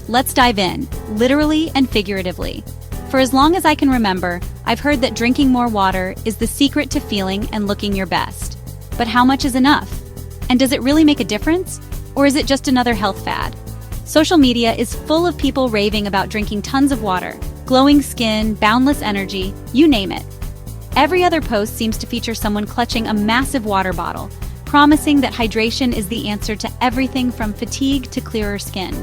Let's dive in, literally and figuratively. For as long as I can remember, I've heard that drinking more water is the secret to feeling and looking your best. But how much is enough? And does it really make a difference? Or is it just another health fad? Social media is full of people raving about drinking tons of water, glowing skin, boundless energy, you name it. Every other post seems to feature someone clutching a massive water bottle, promising that hydration is the answer to everything from fatigue to clearer skin.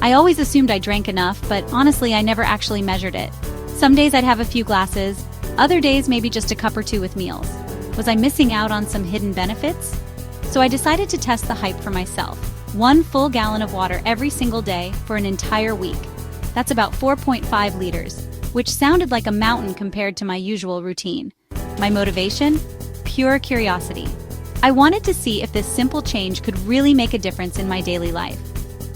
I always assumed I drank enough, but honestly, I never actually measured it. Some days I'd have a few glasses, other days maybe just a cup or two with meals. Was I missing out on some hidden benefits? So I decided to test the hype for myself. 1 full gallon of water every single day for an entire week. That's about 4.5 liters, which sounded like a mountain compared to my usual routine. My motivation? Pure curiosity. I wanted to see if this simple change could really make a difference in my daily life.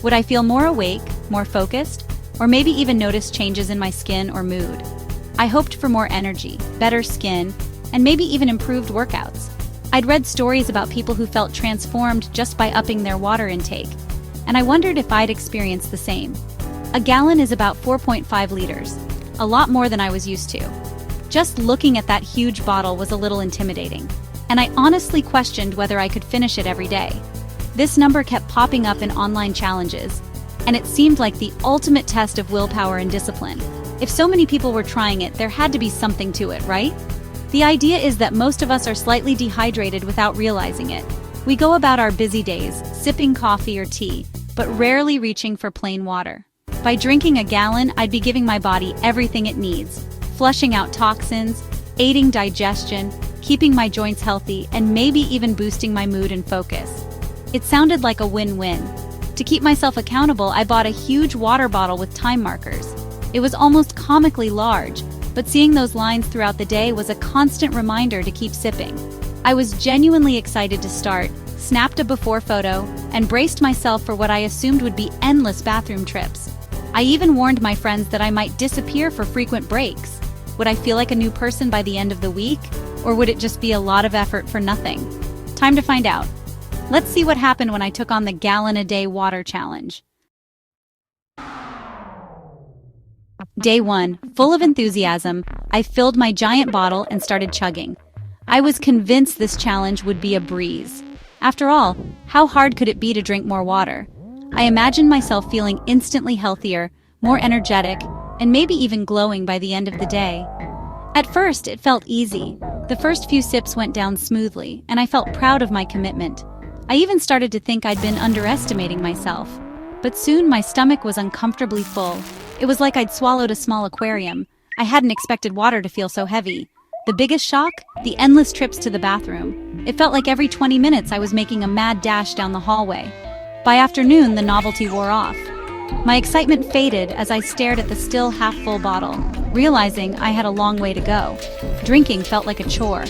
Would I feel more awake, more focused, or maybe even notice changes in my skin or mood? I hoped for more energy, better skin, and maybe even improved workouts. I'd read stories about people who felt transformed just by upping their water intake, and I wondered if I'd experience the same. A gallon is about 4.5 liters, a lot more than I was used to. Just looking at that huge bottle was a little intimidating, and I honestly questioned whether I could finish it every day. This number kept popping up in online challenges, and it seemed like the ultimate test of willpower and discipline. If so many people were trying it, there had to be something to it, right? The idea is that most of us are slightly dehydrated without realizing it. We go about our busy days, sipping coffee or tea, but rarely reaching for plain water. By drinking a gallon, I'd be giving my body everything it needs, flushing out toxins, aiding digestion, keeping my joints healthy, and maybe even boosting my mood and focus. It sounded like a win-win. To keep myself accountable, I bought a huge water bottle with time markers. It was almost comically large, but seeing those lines throughout the day was a constant reminder to keep sipping. I was genuinely excited to start, snapped a before photo, and braced myself for what I assumed would be endless bathroom trips. I even warned my friends that I might disappear for frequent breaks. Would I feel like a new person by the end of the week? Or would it just be a lot of effort for nothing? Time to find out. Let's see what happened when I took on the gallon-a-day water challenge. Day 1, full of enthusiasm, I filled my giant bottle and started chugging. I was convinced this challenge would be a breeze. After all, how hard could it be to drink more water? I imagined myself feeling instantly healthier, more energetic, and maybe even glowing by the end of the day. At first, it felt easy. The first few sips went down smoothly, and I felt proud of my commitment. I even started to think I'd been underestimating myself. But soon my stomach was uncomfortably full. It was like I'd swallowed a small aquarium. I hadn't expected water to feel so heavy. The biggest shock? The endless trips to the bathroom. It felt like every 20 minutes I was making a mad dash down the hallway. By afternoon, the novelty wore off. My excitement faded as I stared at the still half-full bottle, realizing I had a long way to go. Drinking felt like a chore.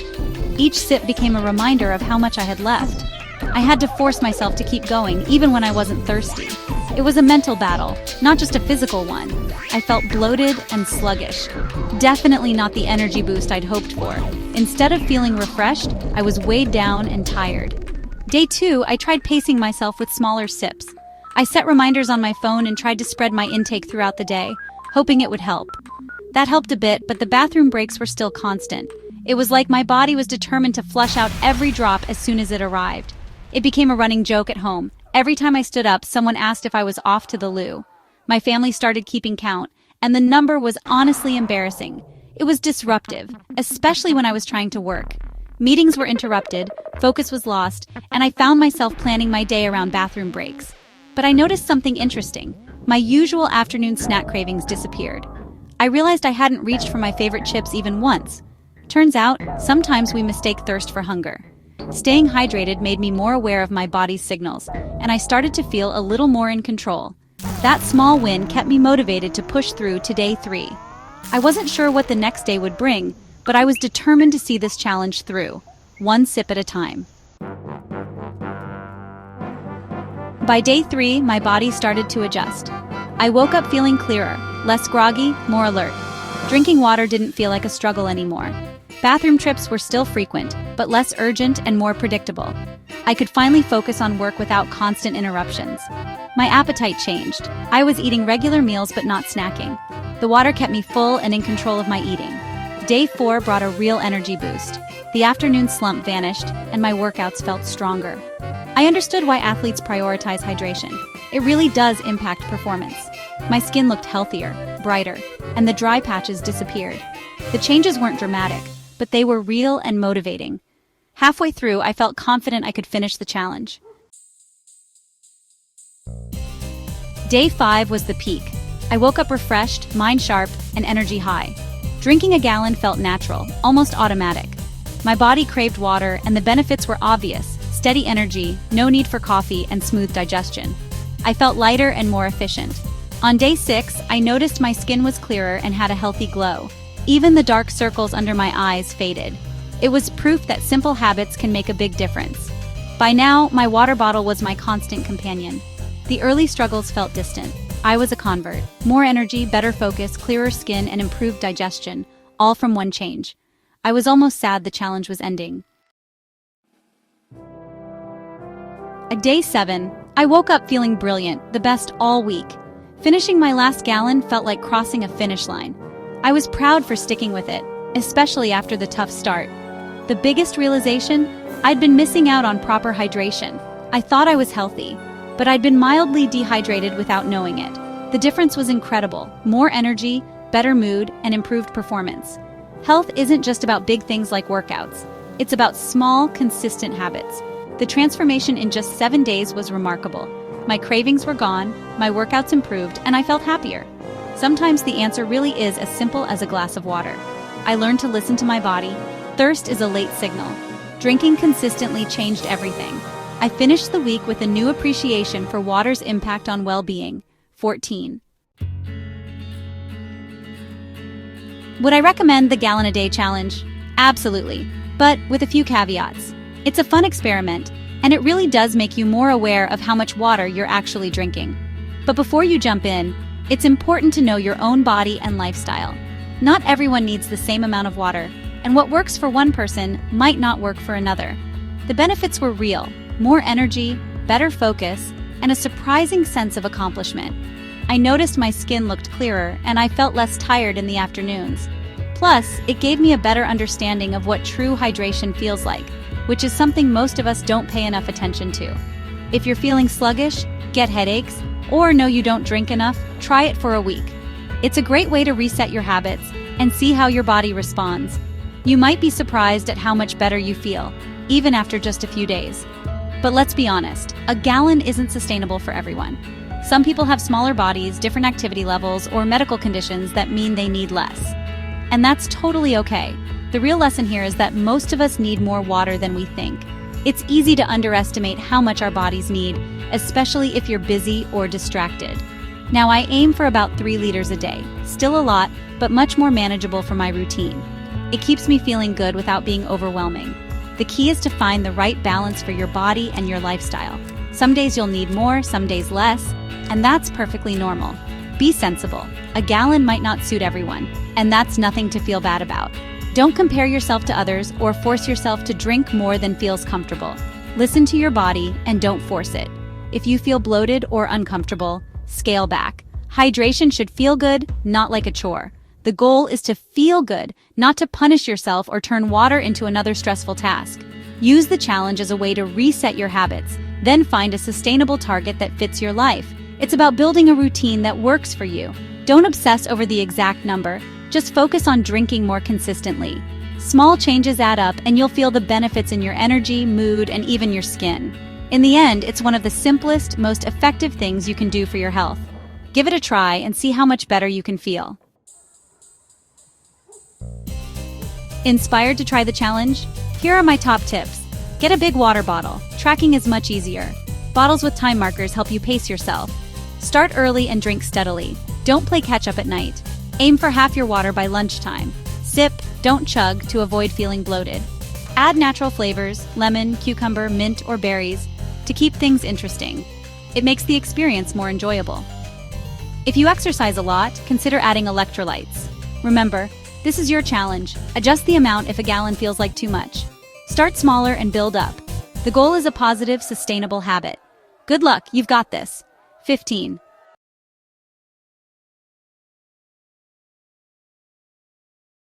Each sip became a reminder of how much I had left. I had to force myself to keep going, even when I wasn't thirsty. It was a mental battle, not just a physical one. I felt bloated and sluggish. Definitely not the energy boost I'd hoped for. Instead of feeling refreshed, I was weighed down and tired. Day 2, I tried pacing myself with smaller sips. I set reminders on my phone and tried to spread my intake throughout the day, hoping it would help. That helped a bit, but the bathroom breaks were still constant. It was like my body was determined to flush out every drop as soon as it arrived. It became a running joke at home. Every time I stood up, someone asked if I was off to the loo. My family started keeping count, and the number was honestly embarrassing. It was disruptive, especially when I was trying to work. Meetings were interrupted, focus was lost, and I found myself planning my day around bathroom breaks. But I noticed something interesting. My usual afternoon snack cravings disappeared. I realized I hadn't reached for my favorite chips even once. Turns out, sometimes we mistake thirst for hunger. Staying hydrated made me more aware of my body's signals, and I started to feel a little more in control. That small win kept me motivated to push through to day 3. I wasn't sure what the next day would bring, but I was determined to see this challenge through, one sip at a time. By day 3, my body started to adjust. I woke up feeling clearer, less groggy, more alert. Drinking water didn't feel like a struggle anymore. Bathroom trips were still frequent, but less urgent and more predictable. I could finally focus on work without constant interruptions. My appetite changed. I was eating regular meals but not snacking. The water kept me full and in control of my eating. Day 4 brought a real energy boost. The afternoon slump vanished, and my workouts felt stronger. I understood why athletes prioritize hydration. It really does impact performance. My skin looked healthier, brighter, and the dry patches disappeared. The changes weren't dramatic, but they were real and motivating. Halfway through, I felt confident I could finish the challenge. Day 5 was the peak. I woke up refreshed, mind sharp, and energy high. Drinking a gallon felt natural, almost automatic. My body craved water, and the benefits were obvious: steady energy, no need for coffee, and smooth digestion. I felt lighter and more efficient. On day 6, I noticed my skin was clearer and had a healthy glow. Even the dark circles under my eyes faded. It was proof that simple habits can make a big difference. By now, my water bottle was my constant companion. The early struggles felt distant. I was a convert. More energy, better focus, clearer skin, and improved digestion, all from one change. I was almost sad the challenge was ending. At day 7, I woke up feeling brilliant, the best all week. Finishing my last gallon felt like crossing a finish line. I was proud for sticking with it, especially after the tough start. The biggest realization? I'd been missing out on proper hydration. I thought I was healthy, but I'd been mildly dehydrated without knowing it. The difference was incredible: more energy, better mood, and improved performance. Health isn't just about big things like workouts. It's about small, consistent habits. The transformation in just 7 days was remarkable. My cravings were gone, my workouts improved, and I felt happier. Sometimes the answer really is as simple as a glass of water. I learned to listen to my body. Thirst is a late signal. Drinking consistently changed everything. I finished the week with a new appreciation for water's impact on well-being. 14. Would I recommend the gallon-a-day challenge? Absolutely, but with a few caveats. It's a fun experiment, and it really does make you more aware of how much water you're actually drinking. But before you jump in, it's important to know your own body and lifestyle. Not everyone needs the same amount of water, and what works for one person might not work for another. The benefits were real: more energy, better focus, and a surprising sense of accomplishment. I noticed my skin looked clearer, and I felt less tired in the afternoons. Plus, it gave me a better understanding of what true hydration feels like, which is something most of us don't pay enough attention to. If you're feeling sluggish, get headaches, or know you don't drink enough, try it for a week. It's a great way to reset your habits and see how your body responds. You might be surprised at how much better you feel, even after just a few days. But let's be honest, a gallon isn't sustainable for everyone. Some people have smaller bodies, different activity levels, or medical conditions that mean they need less. And that's totally okay. The real lesson here is that most of us need more water than we think. It's easy to underestimate how much our bodies need, especially if you're busy or distracted. Now, I aim for about 3 liters a day. Still a lot, but much more manageable for my routine. It keeps me feeling good without being overwhelming. The key is to find the right balance for your body and your lifestyle. Some days you'll need more, some days less, and that's perfectly normal. Be sensible. A gallon might not suit everyone, and that's nothing to feel bad about. Don't compare yourself to others or force yourself to drink more than feels comfortable. Listen to your body and don't force it. If you feel bloated or uncomfortable, scale back. Hydration should feel good, not like a chore. The goal is to feel good, not to punish yourself or turn water into another stressful task. Use the challenge as a way to reset your habits, then find a sustainable target that fits your life. It's about building a routine that works for you. Don't obsess over the exact number, just focus on drinking more consistently. Small changes add up and you'll feel the benefits in your energy, mood, and even your skin. In the end, it's one of the simplest, most effective things you can do for your health. Give it a try and see how much better you can feel. Inspired to try the challenge? Here are my top tips. Get a big water bottle. Tracking is much easier. Bottles with time markers help you pace yourself. Start early and drink steadily. Don't play catch-up at night. Aim for half your water by lunchtime. Sip, don't chug to avoid feeling bloated. Add natural flavors, lemon, cucumber, mint, or berries, to keep things interesting. It makes the experience more enjoyable. If you exercise a lot, consider adding electrolytes. Remember, this is your challenge. Adjust the amount if a gallon feels like too much. Start smaller and build up. The goal is a positive, sustainable habit. Good luck, you've got this. 15.